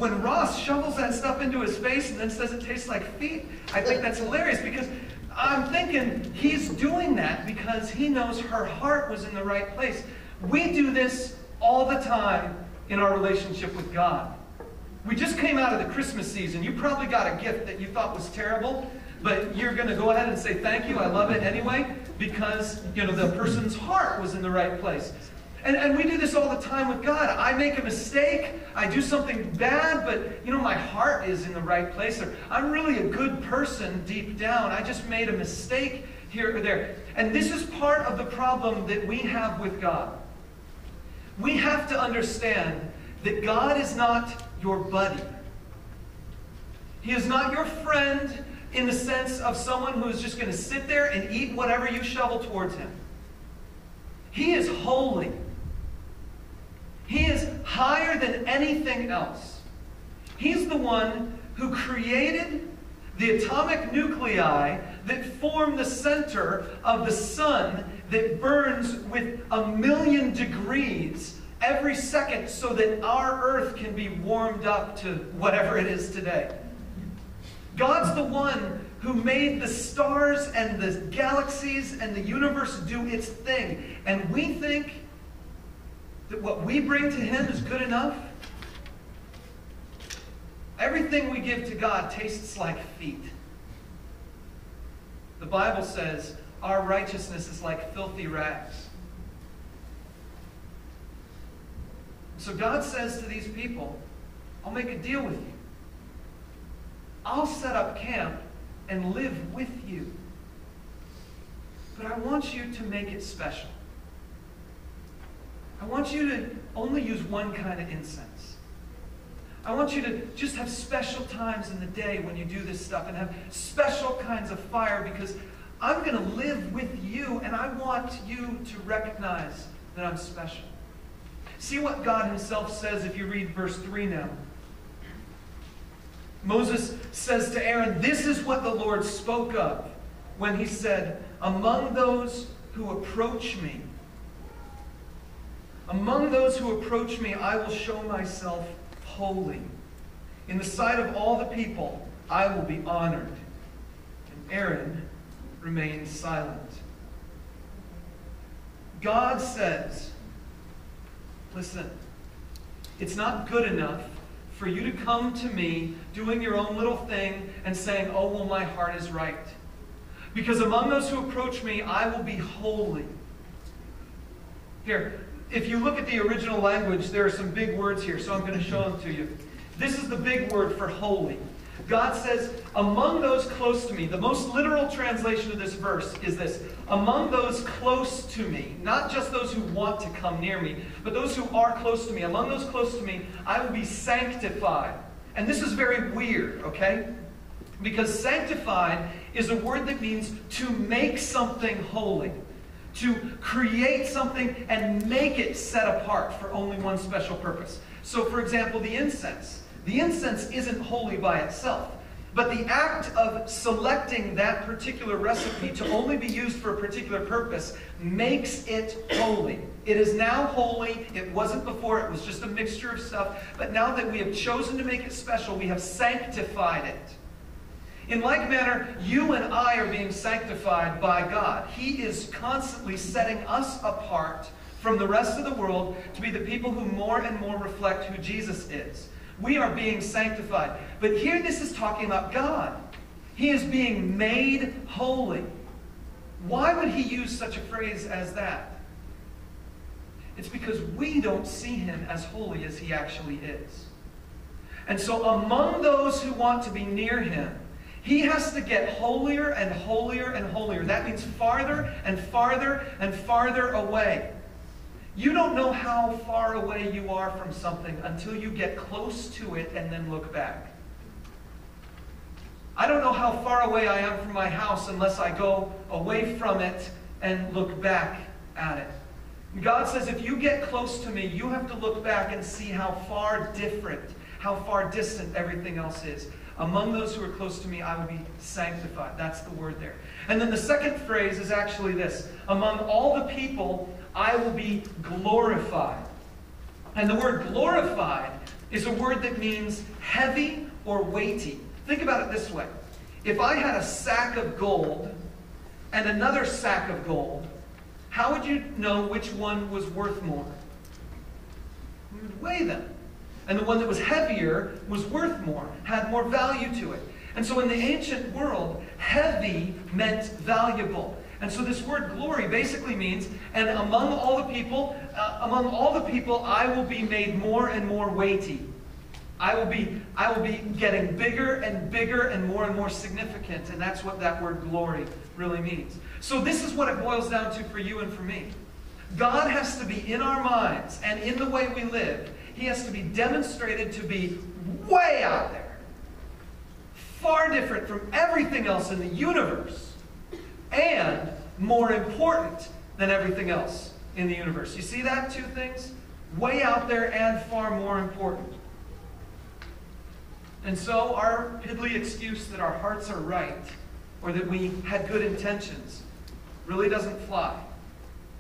when Ross shovels that stuff into his face and then says it tastes like feet, I think that's hilarious, because I'm thinking he's doing that because he knows her heart was in the right place. We do this all the time in our relationship with God. We just came out of the Christmas season. You probably got a gift that you thought was terrible, but you're going to go ahead and say, thank you, I love it anyway, because the person's heart was in the right place. And we do this all the time with God. I make a mistake, I do something bad, but my heart is in the right place. Or I'm really a good person deep down. I just made a mistake here or there. And this is part of the problem that we have with God. We have to understand that God is not your buddy. He is not your friend in the sense of someone who is just going to sit there and eat whatever you shovel towards him. He is holy. He is higher than anything else. He's the one who created the atomic nuclei that form the center of the sun that burns with 1,000,000 degrees every second so that our earth can be warmed up to whatever it is today. God's the one who made the stars and the galaxies and the universe do its thing. And we think that what we bring to him is good enough. Everything we give to God tastes like feet. The Bible says our righteousness is like filthy rags. So God says to these people, I'll make a deal with you. I'll set up camp and live with you. But I want you to make it special. I want you to only use one kind of incense. I want you to just have special times in the day when you do this stuff and have special kinds of fire, because I'm going to live with you and I want you to recognize that I'm special. See what God himself says if you read verse 3 now. Moses says to Aaron, this is what the Lord spoke of when he said, among those who approach me, I will show myself holy. In the sight of all the people, I will be honored. And Aaron remained silent. God says, listen, it's not good enough for you to come to me doing your own little thing and saying, oh, well, my heart is right. Because among those who approach me, I will be holy. Here, if you look at the original language, there are some big words here, so I'm going to show them to you. This is the big word for holy. God says, among those close to me, the most literal translation of this verse is this, among those close to me, not just those who want to come near me, but those who are close to me, among those close to me, I will be sanctified. And this is very weird, okay? Because sanctified is a word that means to make something holy, to create something and make it set apart for only one special purpose. So, for example, the incense. The incense isn't holy by itself, but the act of selecting that particular recipe to only be used for a particular purpose makes it holy. It is now holy. It wasn't before. It was just a mixture of stuff. But now that we have chosen to make it special, we have sanctified it. In like manner, you and I are being sanctified by God. He is constantly setting us apart from the rest of the world to be the people who more and more reflect who Jesus is. We are being sanctified. But here this is talking about God. He is being made holy. Why would he use such a phrase as that? It's because we don't see him as holy as he actually is. And so among those who want to be near him, he has to get holier and holier and holier. That means farther and farther and farther away. You don't know how far away you are from something until you get close to it and then look back. I don't know how far away I am from my house unless I go away from it and look back at it. God says if you get close to me, you have to look back and see how far different, how far distant everything else is. Among those who are close to me, I will be sanctified. That's the word there. And then the second phrase is actually this. Among all the people, I will be glorified. And the word glorified is a word that means heavy or weighty. Think about it this way. If I had a sack of gold and another sack of gold, how would you know which one was worth more? You would weigh them. And the one that was heavier was worth more, had more value to it. And so in the ancient world, heavy meant valuable. And so this word glory basically means, and among all the people, I will be made more and more weighty. I will be getting bigger and bigger and more significant. And that's what that word glory really means. So this is what it boils down to for you and for me. God has to be in our minds and in the way we live. He has to be demonstrated to be way out there. Far different from everything else in the universe. And more important than everything else in the universe. You see that? Two things? Way out there and far more important. And so our piddly excuse that our hearts are right or that we had good intentions really doesn't fly.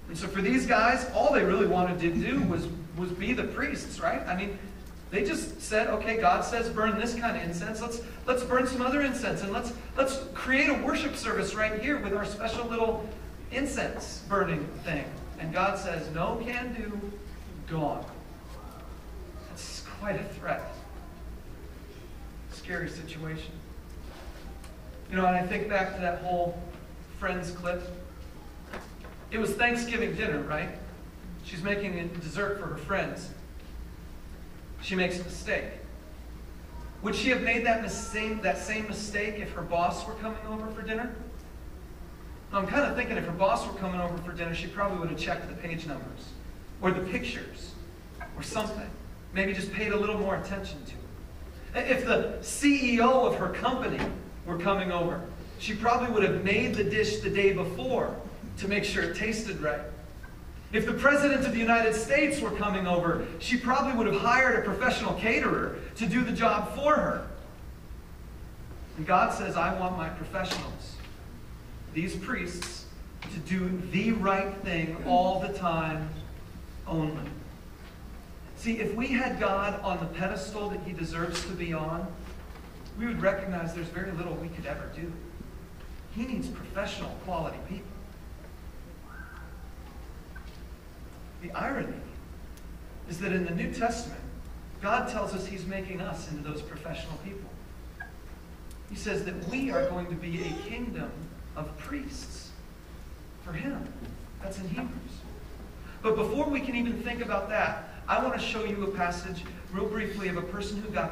And so for these guys, all they really wanted to do was be the priests, right? I mean, they just said, okay, God says burn this kind of incense. Let's burn some other incense, and let's create a worship service right here with our special little incense burning thing. And God says, no can do, gone. That's quite a threat. Scary situation. You know, and I think back to that whole Friends clip. It was Thanksgiving dinner, right? She's making a dessert for her friends. She makes a mistake. Would she have made that same mistake if her boss were coming over for dinner? I'm kind of thinking if her boss were coming over for dinner, she probably would have checked the page numbers or the pictures or something. Maybe just paid a little more attention to it. If the CEO of her company were coming over, she probably would have made the dish the day before to make sure it tasted right. If the President of the United States were coming over, she probably would have hired a professional caterer to do the job for her. And God says, I want my professionals, these priests, to do the right thing all the time only. See, if we had God on the pedestal that He deserves to be on, we would recognize there's very little we could ever do. He needs professional, quality people. The irony is that in the New Testament, God tells us He's making us into those professional people. He says that we are going to be a kingdom of priests for Him. That's in Hebrews. But before we can even think about that, I want to show you a passage real briefly of a person who got